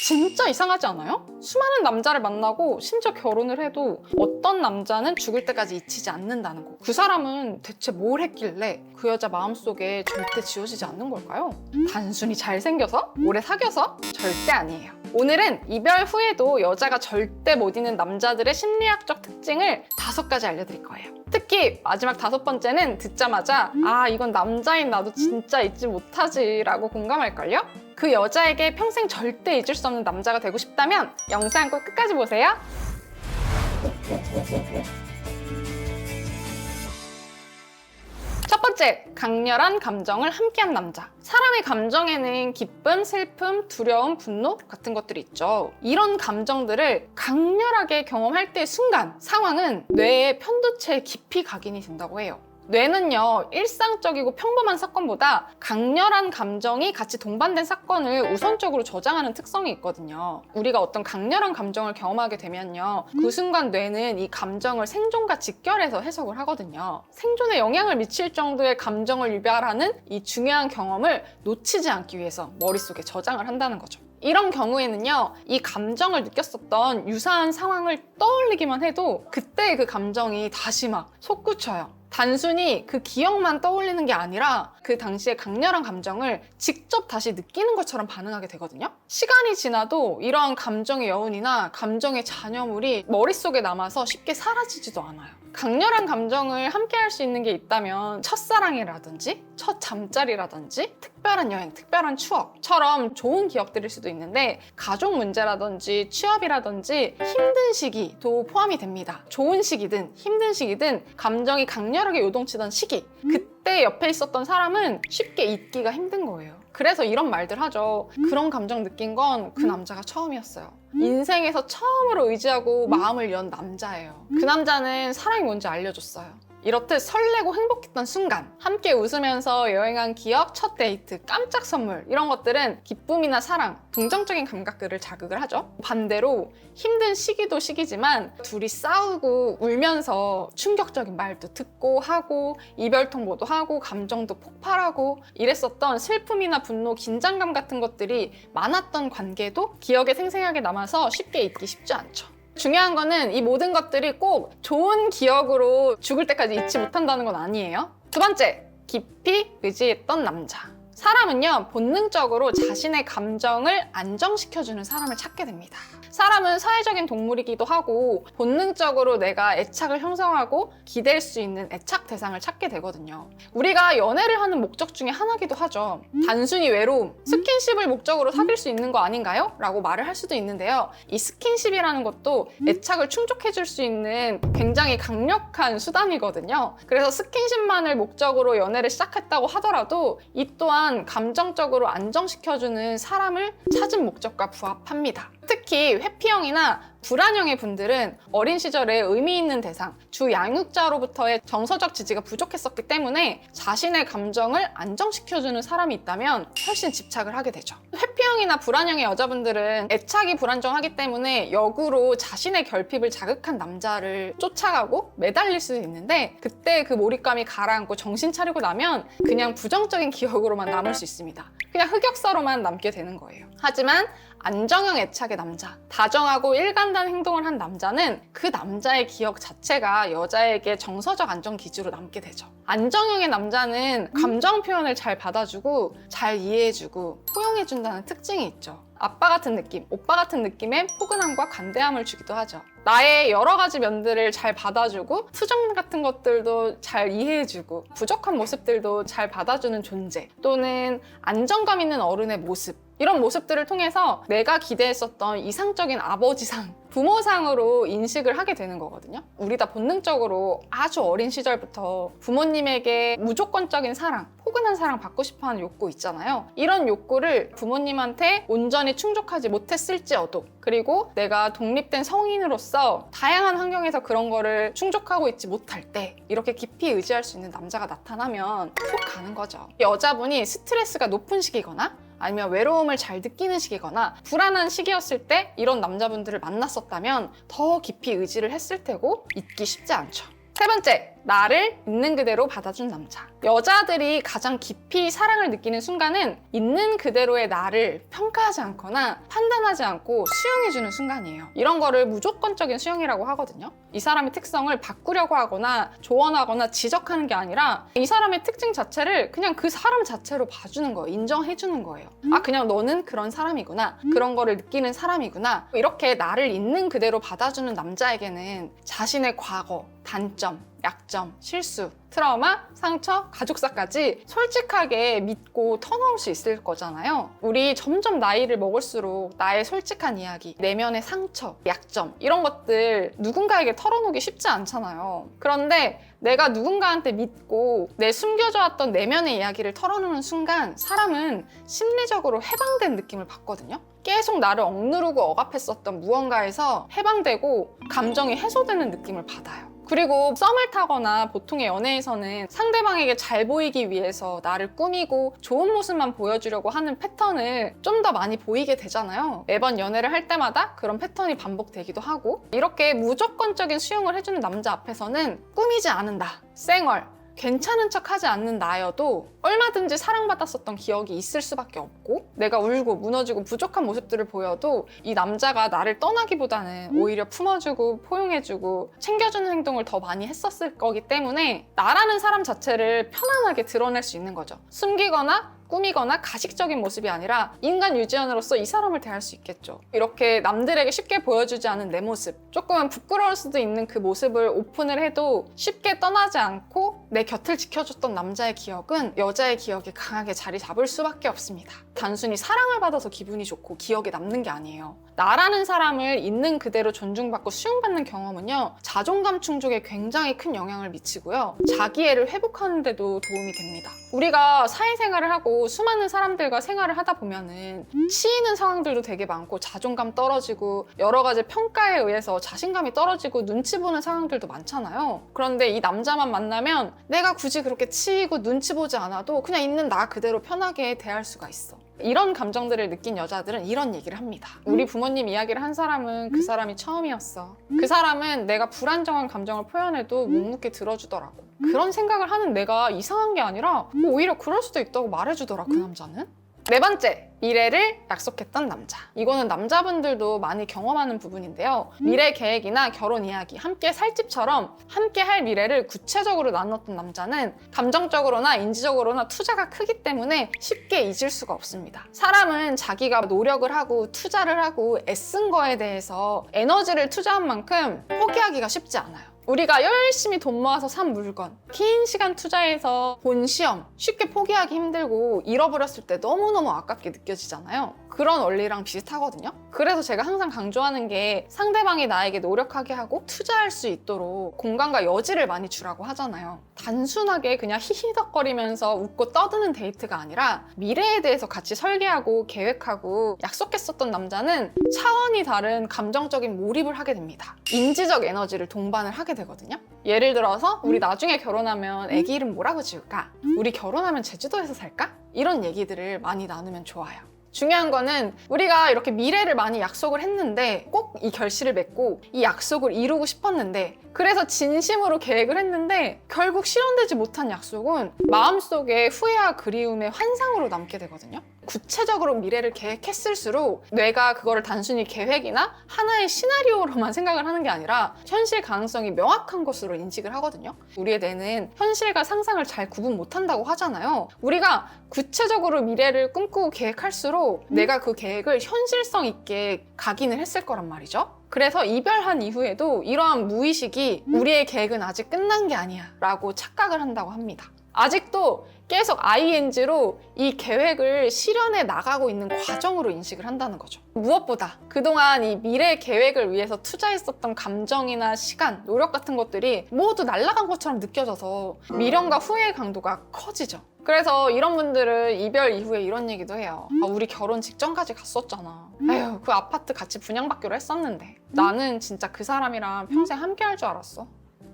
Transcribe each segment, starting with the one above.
진짜 이상하지 않아요? 수많은 남자를 만나고 심지어 결혼을 해도 어떤 남자는 죽을 때까지 잊히지 않는다는 거. 그 사람은 대체 뭘 했길래 그 여자 마음속에 절대 지워지지 않는 걸까요? 단순히 잘생겨서? 오래 사귀어서? 절대 아니에요. 오늘은 이별 후에도 여자가 절대 못 잊는 남자들의 심리학적 특징을 5가지 알려드릴 거예요. 특히 마지막 5번째는 듣자마자 아, 이건 남자인 나도 진짜 잊지 못하지 라고 공감할걸요? 그 여자에게 평생 절대 잊을 수 없는 남자가 되고 싶다면 영상 꼭 끝까지 보세요. 첫 번째, 강렬한 감정을 함께한 남자. 사람의 감정에는 기쁨, 슬픔, 두려움, 분노 같은 것들이 있죠. 이런 감정들을 강렬하게 경험할 때의 순간, 상황은 뇌의 편도체에 깊이 각인이 된다고 해요. 뇌는요, 일상적이고 평범한 사건보다 강렬한 감정이 같이 동반된 사건을 우선적으로 저장하는 특성이 있거든요. 우리가 어떤 강렬한 감정을 경험하게 되면요, 그 순간 뇌는 이 감정을 생존과 직결해서 해석을 하거든요. 생존에 영향을 미칠 정도의 감정을 유발하는 이 중요한 경험을 놓치지 않기 위해서 머릿속에 저장을 한다는 거죠. 이런 경우에는요, 이 감정을 느꼈었던 유사한 상황을 떠올리기만 해도 그때의 그 감정이 다시 막 솟구쳐요. 단순히 그 기억만 떠올리는 게 아니라 그 당시의 강렬한 감정을 직접 다시 느끼는 것처럼 반응하게 되거든요. 시간이 지나도 이러한 감정의 여운이나 감정의 잔여물이 머릿속에 남아서 쉽게 사라지지도 않아요. 강렬한 감정을 함께 할 수 있는 게 있다면 첫사랑이라든지 첫 잠자리라든지 특별한 여행, 특별한 추억처럼 좋은 기억들일 수도 있는데 가족 문제라든지 취업이라든지 힘든 시기도 포함이 됩니다. 좋은 시기든 힘든 시기든 감정이 강렬하게 요동치던 시기, 그때 옆에 있었던 사람은 쉽게 잊기가 힘든 거예요. 그래서 이런 말들 하죠. 그런 감정 느낀 건 그 남자가 처음이었어요. 인생에서 처음으로 의지하고 마음을 연 남자예요. 그 남자는 사랑이 뭔지 알려줬어요. 이렇듯 설레고 행복했던 순간, 함께 웃으면서 여행한 기억, 첫 데이트, 깜짝 선물 이런 것들은 기쁨이나 사랑, 긍정적인 감각들을 자극을 하죠. 반대로 힘든 시기도 시기지만 둘이 싸우고 울면서 충격적인 말도 듣고 하고 이별 통보도 하고 감정도 폭발하고 이랬었던 슬픔이나 분노, 긴장감 같은 것들이 많았던 관계도 기억에 생생하게 남아서 쉽게 잊기 쉽지 않죠. 중요한 거는 이 모든 것들이 꼭 좋은 기억으로 죽을 때까지 잊지 못한다는 건 아니에요. 2번째, 깊이 의지했던 남자. 사람은요, 본능적으로 자신의 감정을 안정시켜주는 사람을 찾게 됩니다. 사람은 사회적인 동물이기도 하고 본능적으로 내가 애착을 형성하고 기댈 수 있는 애착 대상을 찾게 되거든요. 우리가 연애를 하는 목적 중에 하나기도 하죠. 단순히 외로움, 스킨십을 목적으로 사귈 수 있는 거 아닌가요? 라고 말을 할 수도 있는데요. 이 스킨십이라는 것도 애착을 충족해줄 수 있는 굉장히 강력한 수단이거든요. 그래서 스킨십만을 목적으로 연애를 시작했다고 하더라도 이 또한 감정적으로 안정시켜주는 사람을 찾은 목적과 부합합니다. 특히 회피형이나 불안형의 분들은 어린 시절에 의미 있는 대상, 주 양육자로부터의 정서적 지지가 부족했었기 때문에 자신의 감정을 안정시켜주는 사람이 있다면 훨씬 집착을 하게 되죠. 회피형이나 불안형의 여자분들은 애착이 불안정하기 때문에 역으로 자신의 결핍을 자극한 남자를 쫓아가고 매달릴 수도 있는데 그때 그 몰입감이 가라앉고 정신 차리고 나면 그냥 부정적인 기억으로만 남을 수 있습니다. 그냥 흑역사로만 남게 되는 거예요. 하지만 안정형 애착의 남자, 다정하고 일관된 행동을 한 남자는 그 남자의 기억 자체가 여자에게 정서적 안정 기지로 남게 되죠. 안정형의 남자는 감정 표현을 잘 받아주고 잘 이해해주고 포용해준다는 특징이 있죠. 아빠 같은 느낌, 오빠 같은 느낌의 포근함과 관대함을 주기도 하죠. 나의 여러 가지 면들을 잘 받아주고 투정 같은 것들도 잘 이해해주고 부족한 모습들도 잘 받아주는 존재, 또는 안정감 있는 어른의 모습, 이런 모습들을 통해서 내가 기대했었던 이상적인 아버지상, 부모상으로 인식을 하게 되는 거거든요. 우리 다 본능적으로 아주 어린 시절부터 부모님에게 무조건적인 사랑, 포근한 사랑 받고 싶어하는 욕구 있잖아요. 이런 욕구를 부모님한테 온전히 충족하지 못했을지어도, 그리고 내가 독립된 성인으로서 다양한 환경에서 그런 거를 충족하고 있지 못할 때 이렇게 깊이 의지할 수 있는 남자가 나타나면 푹 가는 거죠. 여자분이 스트레스가 높은 시기거나 아니면 외로움을 잘 느끼는 시기거나 불안한 시기였을 때 이런 남자분들을 만났었다면 더 깊이 의지를 했을 테고 잊기 쉽지 않죠. 3번째, 나를 있는 그대로 받아준 남자. 여자들이 가장 깊이 사랑을 느끼는 순간은 있는 그대로의 나를 평가하지 않거나 판단하지 않고 수용해주는 순간이에요. 이런 거를 무조건적인 수용이라고 하거든요. 이 사람의 특성을 바꾸려고 하거나 조언하거나 지적하는 게 아니라 이 사람의 특징 자체를 그냥 그 사람 자체로 봐주는 거예요. 인정해주는 거예요. 아, 그냥 너는 그런 사람이구나. 그런 거를 느끼는 사람이구나. 이렇게 나를 있는 그대로 받아주는 남자에게는 자신의 과거, 단점, 약점, 실수, 트라우마, 상처, 가족사까지 솔직하게 믿고 터놓을 수 있을 거잖아요. 우리 점점 나이를 먹을수록 나의 솔직한 이야기, 내면의 상처, 약점 이런 것들 누군가에게 털어놓기 쉽지 않잖아요. 그런데 내가 누군가한테 믿고 내 숨겨져왔던 내면의 이야기를 털어놓는 순간 사람은 심리적으로 해방된 느낌을 받거든요. 계속 나를 억누르고 억압했었던 무언가에서 해방되고 감정이 해소되는 느낌을 받아요. 그리고 썸을 타거나 보통의 연애에서는 상대방에게 잘 보이기 위해서 나를 꾸미고 좋은 모습만 보여주려고 하는 패턴을 좀 더 많이 보이게 되잖아요. 매번 연애를 할 때마다 그런 패턴이 반복되기도 하고 이렇게 무조건적인 수용을 해주는 남자 앞에서는 꾸미지 않는다, 쌩얼, 괜찮은 척 하지 않는 나여도 얼마든지 사랑받았었던 기억이 있을 수밖에 없고 내가 울고 무너지고 부족한 모습들을 보여도 이 남자가 나를 떠나기보다는 오히려 품어주고 포용해주고 챙겨주는 행동을 더 많이 했었을 거기 때문에 나라는 사람 자체를 편안하게 드러낼 수 있는 거죠. 숨기거나 꾸미거나 가식적인 모습이 아니라 인간 유지연으로서 이 사람을 대할 수 있겠죠. 이렇게 남들에게 쉽게 보여주지 않은 내 모습, 조금은 부끄러울 수도 있는 그 모습을 오픈을 해도 쉽게 떠나지 않고 내 곁을 지켜줬던 남자의 기억은 여자의 기억에 강하게 자리 잡을 수밖에 없습니다. 단순히 사랑을 받아서 기분이 좋고 기억에 남는 게 아니에요. 나라는 사람을 있는 그대로 존중받고 수용받는 경험은요, 자존감 충족에 굉장히 큰 영향을 미치고요, 자기애를 회복하는 데도 도움이 됩니다. 우리가 사회생활을 하고 수많은 사람들과 생활을 하다 보면은 치이는 상황들도 되게 많고 자존감 떨어지고 여러 가지 평가에 의해서 자신감이 떨어지고 눈치 보는 상황들도 많잖아요. 그런데 이 남자만 만나면 내가 굳이 그렇게 치이고 눈치 보지 않아도 그냥 있는 나 그대로 편하게 대할 수가 있어. 이런 감정들을 느낀 여자들은 이런 얘기를 합니다. 우리 부모님 이야기를 한 사람은 그 사람이 처음이었어. 그 사람은 내가 불안정한 감정을 표현해도 묵묵히 들어주더라고. 그런 생각을 하는 내가 이상한 게 아니라 오히려 그럴 수도 있다고 말해주더라, 그 남자는. 네 번째, 미래를 약속했던 남자. 이거는 남자분들도 많이 경험하는 부분인데요. 미래 계획이나 결혼 이야기, 함께 살 집처럼 함께 할 미래를 구체적으로 나눴던 남자는 감정적으로나 인지적으로나 투자가 크기 때문에 쉽게 잊을 수가 없습니다. 사람은 자기가 노력을 하고 투자를 하고 애쓴 거에 대해서 에너지를 투자한 만큼 포기하기가 쉽지 않아요. 우리가 열심히 돈 모아서 산 물건, 긴 시간 투자해서 본 시험, 쉽게 포기하기 힘들고 잃어버렸을 때 너무너무 아깝게 느껴지잖아요. 그런 원리랑 비슷하거든요. 그래서 제가 항상 강조하는 게 상대방이 나에게 노력하게 하고 투자할 수 있도록 공간과 여지를 많이 주라고 하잖아요. 단순하게 그냥 히히덕거리면서 웃고 떠드는 데이트가 아니라 미래에 대해서 같이 설계하고 계획하고 약속했었던 남자는 차원이 다른 감정적인 몰입을 하게 됩니다. 인지적 에너지를 동반을 하게 되거든요. 예를 들어서 우리 나중에 결혼하면 애기 이름 뭐라고 지을까? 우리 결혼하면 제주도에서 살까? 이런 얘기들을 많이 나누면 좋아요. 중요한 거는 우리가 이렇게 미래를 많이 약속을 했는데 꼭 이 결실을 맺고 이 약속을 이루고 싶었는데 그래서 진심으로 계획을 했는데 결국 실현되지 못한 약속은 마음속에 후회와 그리움의 환상으로 남게 되거든요. 구체적으로 미래를 계획했을수록 뇌가 그거를 단순히 계획이나 하나의 시나리오로만 생각을 하는 게 아니라 현실 가능성이 명확한 것으로 인식을 하거든요. 우리의 뇌는 현실과 상상을 잘 구분 못한다고 하잖아요. 우리가 구체적으로 미래를 꿈꾸고 계획할수록 내가 그 계획을 현실성 있게 각인을 했을 거란 말이죠. 그래서 이별한 이후에도 이러한 무의식이 우리의 계획은 아직 끝난 게 아니야 라고 착각을 한다고 합니다. 아직도 계속 ing로 이 계획을 실현해 나가고 있는 과정으로 인식을 한다는 거죠. 무엇보다 그동안 이 미래 계획을 위해서 투자했었던 감정이나 시간, 노력 같은 것들이 모두 날아간 것처럼 느껴져서 미련과 후회의 강도가 커지죠. 그래서 이런 분들은 이별 이후에 이런 얘기도 해요. 아, 우리 결혼 직전까지 갔었잖아. 에휴, 그 아파트 같이 분양받기로 했었는데 나는 진짜 그 사람이랑 평생 함께 할 줄 알았어.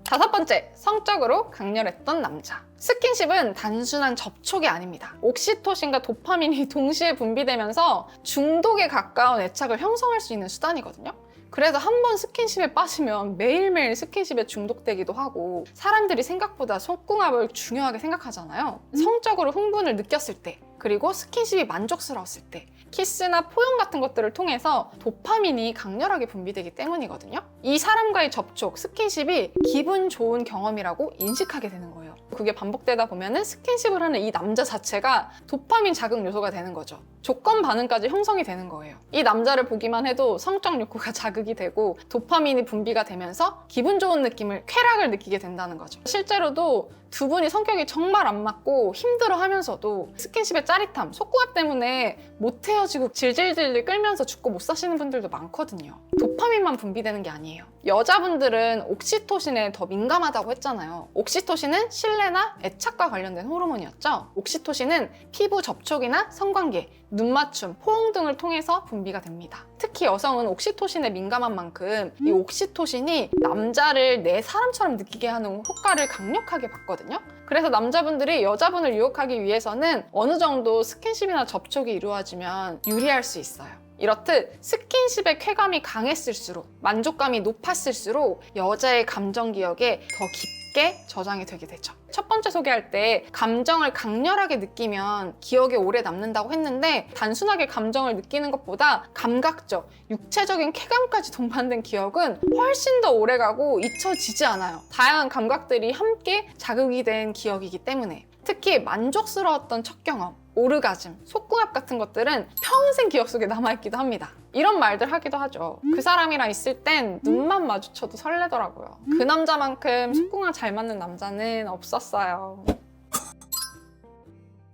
다섯 번째, 성적으로 강렬했던 남자. 스킨십은 단순한 접촉이 아닙니다. 옥시토신과 도파민이 동시에 분비되면서 중독에 가까운 애착을 형성할 수 있는 수단이거든요. 그래서 한 번 스킨십에 빠지면 매일매일 스킨십에 중독되기도 하고 사람들이 생각보다 속궁합을 중요하게 생각하잖아요. 성적으로 흥분을 느꼈을 때 그리고 스킨십이 만족스러웠을 때 키스나 포용 같은 것들을 통해서 도파민이 강렬하게 분비되기 때문이거든요. 이 사람과의 접촉, 스킨십이 기분 좋은 경험이라고 인식하게 되는 거예요. 그게 반복되다 보면은 스킨십을 하는 이 남자 자체가 도파민 자극 요소가 되는 거죠. 조건 반응까지 형성이 되는 거예요. 이 남자를 보기만 해도 성적 욕구가 자극이 되고 도파민이 분비가 되면서 기분 좋은 느낌을, 쾌락을 느끼게 된다는 거죠. 실제로도 두 분이 성격이 정말 안 맞고 힘들어하면서도 스킨십의 짜릿함, 속궁합 때문에 못 헤어지고 질질질 끌면서 죽고 못 사시는 분들도 많거든요. 도파민만 분비되는 게 아니에요. 여자분들은 옥시토신에 더 민감하다고 했잖아요. 옥시토신은 신뢰나 애착과 관련된 호르몬이었죠. 옥시토신은 피부 접촉이나 성관계, 눈 맞춤, 포옹 등을 통해서 분비가 됩니다. 특히 여성은 옥시토신에 민감한 만큼 이 옥시토신이 남자를 내 사람처럼 느끼게 하는 효과를 강력하게 받거든요. 그래서 남자분들이 여자분을 유혹하기 위해서는 어느 정도 스킨십이나 접촉이 이루어지면 유리할 수 있어요. 이렇듯 스킨십의 쾌감이 강했을수록, 만족감이 높았을수록 여자의 감정 기억에 더 깊게 저장이 되게 되죠. 첫 번째 소개할 때 감정을 강렬하게 느끼면 기억에 오래 남는다고 했는데 단순하게 감정을 느끼는 것보다 감각적, 육체적인 쾌감까지 동반된 기억은 훨씬 더 오래가고 잊혀지지 않아요. 다양한 감각들이 함께 자극이 된 기억이기 때문에. 특히 만족스러웠던 첫 경험, 오르가즘, 속궁합 같은 것들은 평생 기억 속에 남아있기도 합니다. 이런 말들 하기도 하죠. 그 사람이랑 있을 땐 눈만 마주쳐도 설레더라고요. 그 남자만큼 속궁합 잘 맞는 남자는 없었어요.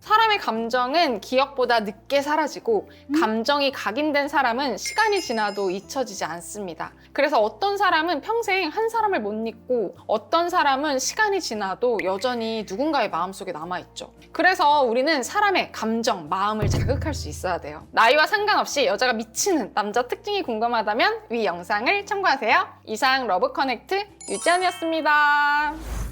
사람의 감정은 기억보다 늦게 사라지고 감정이 각인된 사람은 시간이 지나도 잊혀지지 않습니다. 그래서 어떤 사람은 평생 한 사람을 못 잊고 어떤 사람은 시간이 지나도 여전히 누군가의 마음속에 남아있죠. 그래서 우리는 사람의 감정, 마음을 자극할 수 있어야 돼요. 나이와 상관없이 여자가 미치는 남자 특징이 궁금하다면 위 영상을 참고하세요. 이상 러브커넥트 유지연이었습니다.